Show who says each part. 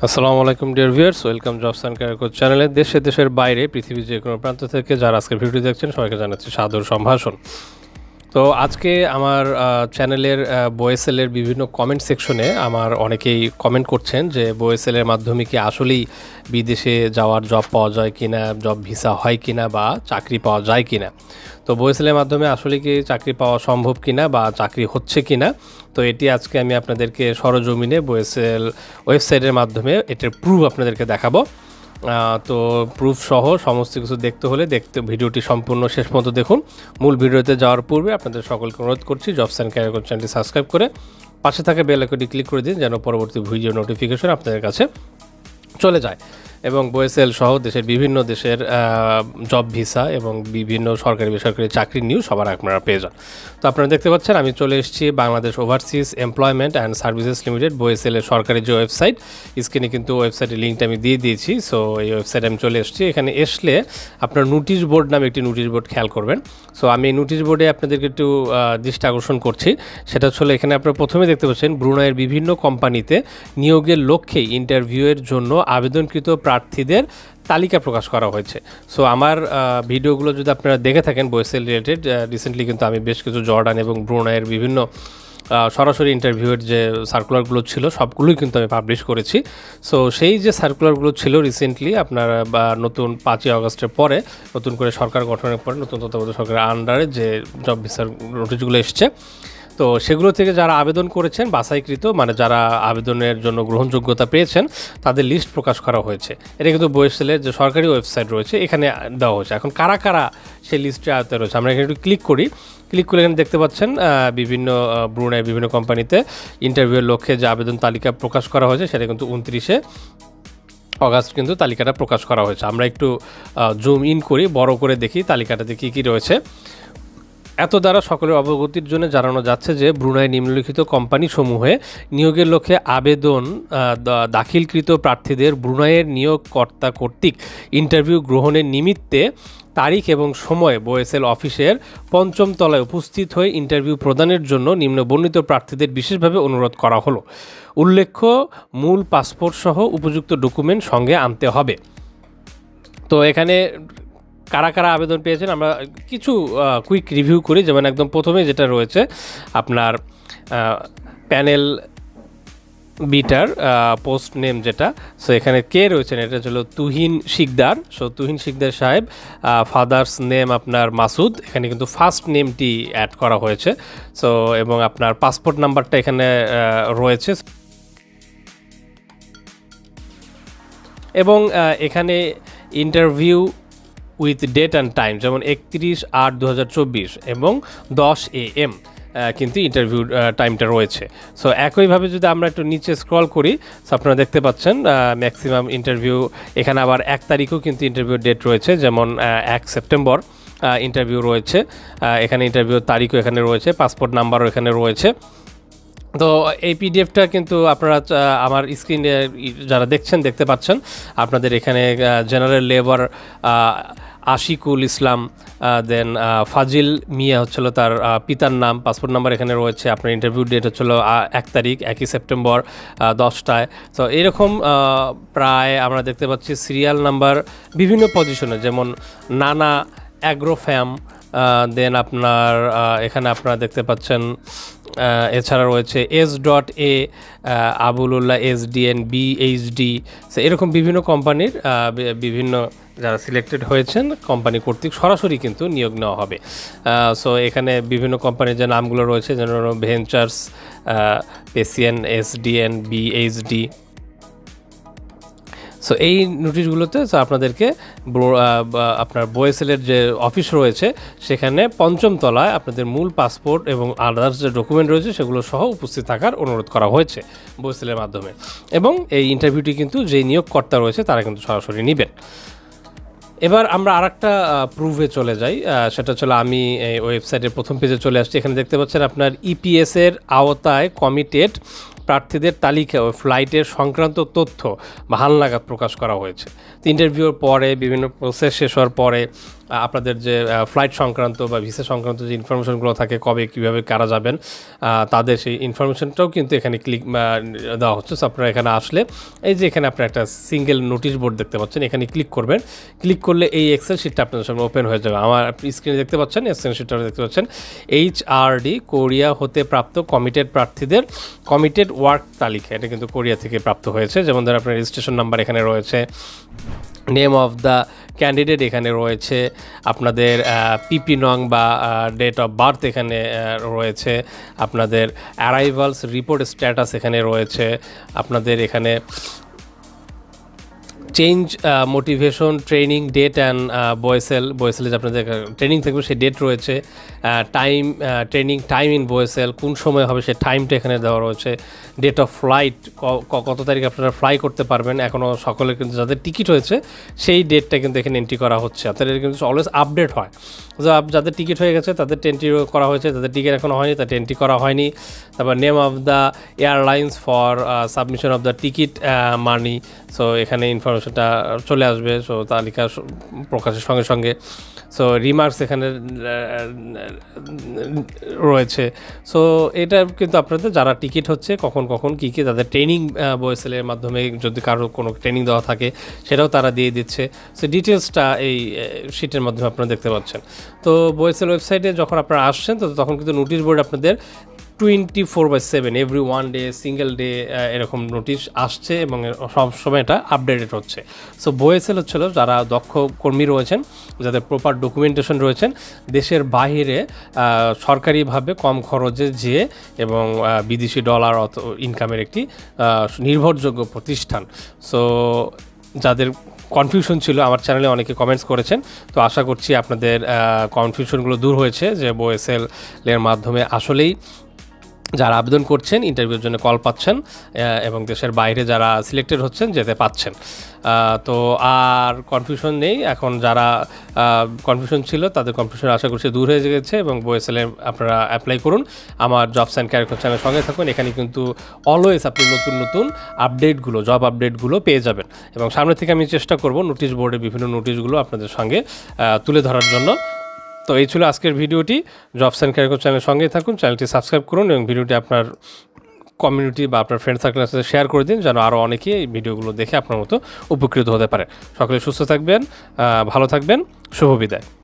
Speaker 1: আসসালামু আলাইকুম dear viewers, welcome jobs and career coach চ্যানেলে। দেশের বাইরে পৃথিবীর যে কোনো প্রান্ত থেকে যারা আজকের ভিডিও দেখছেন সবাইকে জানাচ্ছি সাদর সম্ভাষণ। তো আজকে আমার চ্যানেলের বয়েসেলের বিভিন্ন কমেন্ট সেকশনে আমার অনেকেই কমেন্ট করছেন যে বয়েসেলের মাধ্যমে কি আসলেই বিদেশে যাওয়ার জব পাওয়া যায় কিনা, জব ভিসা হয় কিনা বা চাকরি পাওয়া যায় কিনা। তো বয়েসেলের মাধ্যমে আসলে কি চাকরি পাওয়া সম্ভব কিনা বা চাকরি হচ্ছে কিনা, তো এটি আজকে আমি আপনাদেরকে সরজমিনে বয়েসেল ওয়েবসাইটের মাধ্যমে এটার প্রুফ আপনাদেরকে দেখাবো। তো প্রুফ সহ সমস্ত কিছু দেখতে হলে ভিডিওটি সম্পূর্ণ শেষ পর্যন্ত দেখুন। মূল ভিডিওতে যাওয়ার পূর্বে আপনাদের সকলকে অনুরোধ করছি জবস অ্যান্ড ক্যারিয়ার কোচ চ্যানেলটি সাবস্ক্রাইব করে পাশে থাকা বেল আইকনটি ক্লিক করে দিন যেন পরবর্তী ভিডিও নোটিফিকেশন আপনাদের কাছে চলে যায় এবং বয়েসেল সহ বিভিন্ন দেশের জব ভিসা এবং বিভিন্ন সরকারি বেসরকারি চাকরির নিউজ সবার আপনারা পেয়ে যান। তো আপনারা দেখতে পাচ্ছেন আমি চলে এসেছি Bangladesh overseas employment and services limited বয়েসেলের সরকারি যে ওয়েবসাইট, স্ক্রিনে কিন্তু ওয়েবসাইটের লিঙ্কটা আমি দিয়ে দিয়েছি। সো এই ওয়েবসাইটে আমি চলে এসেছি। এখানে আসলে আপনার নোটিশ বোর্ড নামে একটি নোটিশ বোর্ড খেয়াল করবেন। সো আমি এই নোটিশ বোর্ডে আপনাদেরকে একটু দৃষ্টি আকর্ষণ করছি। সেটা হচ্ছে এখানে আপনারা প্রথমে দেখতে পাচ্ছেন ব্রুনাইয়ের বিভিন্ন কোম্পানিতে নিয়োগের লক্ষ্যে ইন্টারভিউয়ের জন্য আবেদনকৃত প্রার্থীদের তালিকা প্রকাশ করা হয়েছে। সো আমার ভিডিওগুলো যদি আপনারা দেখে থাকেন বয়েসেল রিলেটেড, রিসেন্টলি কিন্তু আমি বেশ কিছু জর্ডান এবং ব্রুনাইয়ের বিভিন্ন সরাসরি ইন্টারভিউয়ের যে সার্কুলারগুলো ছিল সবগুলোই কিন্তু আমি পাবলিশ করেছি। সো সেই যে সার্কুলারগুলো ছিল রিসেন্টলি আপনার নতুন 5ই আগস্টের পরে নতুন করে সরকার গঠনের পরে নতুন তত্ত্বাবধায়ক সরকারের আন্ডারে যে জব ভিসার নোটিশগুলো এসছে, তো সেগুলো থেকে যারা আবেদন করেছেন বাছাইকৃত মানে যারা আবেদনের জন্য গ্রহণযোগ্যতা পেয়েছেন তাদের লিস্ট প্রকাশ করা হয়েছে। এটা কিন্তু বয়েসেলের যে সরকারি ওয়েবসাইট রয়েছে এখানে দেওয়া হয়েছে। এখন কারা কারা সেই লিস্টে আওতায় রয়েছে আমরা এখানে একটু ক্লিক করলে এখানে দেখতে পাচ্ছেন বিভিন্ন ব্রুনাই বিভিন্ন কোম্পানিতে ইন্টারভিউয়ের লক্ষ্যে যে আবেদন তালিকা প্রকাশ করা হয়েছে সেটা কিন্তু 29 আগস্ট কিন্তু তালিকাটা প্রকাশ করা হয়েছে। আমরা একটু জুম ইন করি, বড় করে দেখি তালিকাটাতে কী কী রয়েছে। এত দ্বারা সকলের অবগতির জন্য জানানো যাচ্ছে যে ব্রুনাই নিম্নলিখিত কোম্পানিসমূহে নিয়োগের লক্ষ্যে আবেদন দাখিলকৃত প্রার্থীদের ব্রুনাইয়ের নিয়োগকর্তা কর্তৃক ইন্টারভিউ গ্রহণের নিমিত্তে তারিখ এবং সময় বয়েসেল অফিসের 5ম তলায় উপস্থিত হয়ে ইন্টারভিউ প্রদানের জন্য নিম্নবর্ণিত প্রার্থীদের বিশেষভাবে অনুরোধ করা হলো। উল্লেখ্য মূল পাসপোর্ট সহ উপযুক্ত ডকুমেন্ট সঙ্গে আনতে হবে। তো এখানে কারা কারা আবেদন পেয়েছেন আমরা কিছু কুইক রিভিউ করি। যেমন একদম প্রথমে যেটা রয়েছে আপনার প্যানেল বিটার পোস্ট নেম যেটা, সো এখানে কে রয়েছেন এটা হলো তুহিন শিকদার। সো তুহিন শিকদার সাহেব, ফাদার্স নেম আপনার মাসুদ, এখানে কিন্তু ফার্স্ট নেমটি অ্যাড করা হয়েছে। সো এবং আপনার পাসপোর্ট নাম্বারটা এখানে রয়েছে এবং এখানে interview with date and time যেমন 31/8/2024 এবং 10 AM কিন্তু ইন্টারভিউ টাইমটা রয়েছে। সো একইভাবে যদি আমরা একটু নিচে স্ক্রল করি সো আপনারা দেখতে পাচ্ছেন ম্যাক্সিমাম ইন্টারভিউ এখানে আবার 1 তারিখও কিন্তু ইন্টারভিউ ডেট রয়েছে, যেমন 1 সেপ্টেম্বর ইন্টারভিউ রয়েছে। এখানে ইন্টারভিউ তারিখও এখানে রয়েছে, পাসপোর্ট নাম্বারও এখানে রয়েছে। তো এই পিডিএফটা কিন্তু আপনারা আমার স্ক্রিনে যারা দেখছেন দেখতে পাচ্ছেন। আপনাদের এখানে জেনারেল লেবার আশিকুল ইসলাম, দেন ফাজিল মিয়া হচ্ছিল তার পিতার নাম, পাসপোর্ট নাম্বার এখানে রয়েছে। আপনার ইন্টারভিউ ডেট হচ্ছিল 1 তারিখ 1 সেপ্টেম্বর 10টায়। তো এরকম প্রায় আমরা দেখতে পাচ্ছি সিরিয়াল নাম্বার বিভিন্ন পজিশনে, যেমন নানা অ্যাগ্রোফ্যাম, দেন আপনার এখানে আপনারা দেখতে পাচ্ছেন এছাড়া রয়েছে S.A আবুলুল্লাহ SDN BHD। সো এরকম বিভিন্ন কোম্পানির বিভিন্ন যারা সিলেক্টেড হয়েছেন কোম্পানি কর্তৃক সরাসরি কিন্তু নিয়োগ নেওয়া হবে। সো এখানে বিভিন্ন কোম্পানির যে নামগুলো রয়েছে যেমন ভেঞ্চার্স, পেসিয়ান, SDN BHD। সো এই নোটিশগুলোতে আপনাদেরকে আপনার বয়েসেলের যে অফিস রয়েছে সেখানে 5ম তলায় আপনাদের মূল পাসপোর্ট এবং আদার্স যে ডকুমেন্ট রয়েছে সেগুলো সহ উপস্থিত থাকার অনুরোধ করা হয়েছে বয়েসেলের মাধ্যমে। এবং এই ইন্টারভিউটি কিন্তু যে নিয়োগকর্তা রয়েছে তারা কিন্তু সরাসরি নেবেন। এবার আমরা আরেকটা প্রুফে চলে যাই, সেটা হচ্ছে আমি এই ওয়েবসাইটের প্রথম পেজে চলে আসছি। এখানে দেখতে পাচ্ছেন আপনার EPS-এর আওতায় কমিটেড প্রার্থীদের তালিকা ও ফ্লাইটের সংক্রান্ত তথ্য বা হালনাগাদ প্রকাশ করা হয়েছে। তো ইন্টারভিউর পরে বিভিন্ন প্রসেস শেষ হওয়ার পরে আপনাদের যে ফ্লাইট সংক্রান্ত বা ভিসা সংক্রান্ত যে ইনফরমেশনগুলো থাকে, কবে কীভাবে কারা যাবেন তাদের সেই ইনফরমেশনটাও কিন্তু এখানে ক্লিক দেওয়া হচ্ছে। সো আপনারা এখানে আসলে এই যে এখানে আপনার একটা সিঙ্গেল নোটিশ বোর্ড দেখতে পাচ্ছেন, এখানে ক্লিক করবেন। ক্লিক করলে এই এক্সেল শিটটা আপনাদের সামনে ওপেন হয়ে যাবে। আমার স্ক্রিনে দেখতে পাচ্ছেন, এক্সেল শিটটা দেখতে পাচ্ছেন HRD কোরিয়া হতে প্রাপ্ত কমিটেড প্রার্থীদের কমিটেড ওয়ার্ক তালিকা। এটা কিন্তু কোরিয়া থেকে প্রাপ্ত হয়েছে। যেমন ধর আপনার রেজিস্ট্রেশন নাম্বার এখানে রয়েছে, নেম অফ দ্য ক্যান্ডিডেট এখানে রয়েছে, আপনাদের পিপি নং বা ডেট অফ বার্থ এখানে রয়েছে, আপনাদের অ্যারাইভালস রিপোর্ট স্ট্যাটাস এখানে রয়েছে, আপনাদের এখানে change motivation training date and বয়েসেলে যে আপনাদের ট্রেনিং থাকবে সেই ডেট রয়েছে, time training time in BOESL কোন সময় হবে সেই টাইমটা এখানে দেওয়া রয়েছে, ডেট অফ ফ্লাইট কত তারিখ আপনারা ফ্লাই করতে পারবেন। এখনও সকলের কিন্তু যাদের টিকিট হয়েছে সেই ডেটটা কিন্তু এখানে এন্ট্রি করা হচ্ছে, অর্থাৎ এটা কিন্তু অলওয়েজ আপডেট হয়। যাদের টিকিট হয়ে গেছে তাদের এন্ট্রি করা হয়েছে, তাদের টিকিট এখনও হয়নি তাদের এন্ট্রি করা হয়নি। তারপর name of the airlines for submission of the ticket money, so এখানে ইনফরমেশনটা চলে আসবে সো তালিকা প্রকাশের সঙ্গে সঙ্গে। সো রিমার্কস এখানে রয়েছে। সো এটা কিন্তু আপনাদের যারা টিকিট হচ্ছে কখন কখন কী কী তাদের ট্রেনিং বয়েসেলের মাধ্যমে যদি কারো কোনো ট্রেনিং দেওয়া থাকে সেটাও তারা দিয়ে দিচ্ছে। সো ডিটেলসটা এই শিটের মাধ্যমে আপনারা দেখতে পাচ্ছেন। তো বয়েসেল ওয়েবসাইটে যখন আপনারা আসছেন তো তখন কিন্তু নোটিশ বোর্ড আপনাদের 24/7 every one day single day এরকম নোটিশ আসছে এবং সবসময় এটা আপডেটেড হচ্ছে। সো বয়েসেল হচ্ছিল যারা দক্ষ কর্মী রয়েছেন, যাদের প্রপার ডকুমেন্টেশন রয়েছেন, দেশের বাইরে সরকারিভাবে কম খরচে যেয়ে এবং বিদেশি ডলার ইনকামের একটি নির্ভরযোগ্য প্রতিষ্ঠান। সো যাদের কনফিউশন ছিল আমার চ্যানেলে অনেকে কমেন্টস করেছেন, তো আশা করছি আপনাদের কনফিউশনগুলো দূর হয়েছে যে বয়েসেলের মাধ্যমে আসলেই যারা আবেদন করছেন ইন্টারভিউর জন্য কল পাচ্ছেন এবং দেশের বাইরে যারা সিলেক্টেড হচ্ছেন যেতে পাচ্ছেন। তো আর কনফিউশন নেই। এখন যারা কনফিউশন ছিল তাদের কনফিউশন আশা করছি দূর হয়ে গেছে এবং বয়েসেলে আপনারা অ্যাপ্লাই করুন। আমার জবস অ্যান্ড ক্যারিয়ার চ্যানেলের সঙ্গে থাকুন। এখানে কিন্তু অলওয়েজ আপনি নতুন নতুন আপডেটগুলো জব আপডেটগুলো পেয়ে যাবেন এবং সামনে থেকে আমি চেষ্টা করব নোটিশ বোর্ডে বিভিন্ন নোটিশগুলো আপনাদের সঙ্গে তুলে ধরার জন্য। তো এই ছিল আজকের ভিডিওটি। জবস অ্যান্ড ক্যারিয়ার চ্যানেলের সঙ্গেই থাকুন, চ্যানেলটি সাবস্ক্রাইব করুন এবং ভিডিওটি আপনার কমিউনিটি বা আপনার ফ্রেন্ড সার্কেলের সাথে শেয়ার করে দিন যেন আরও অনেকে এই ভিডিওগুলো দেখে আপনার মতো উপকৃত হতে পারে। সকলে সুস্থ থাকবেন, ভালো থাকবেন, শুভ বিদায়।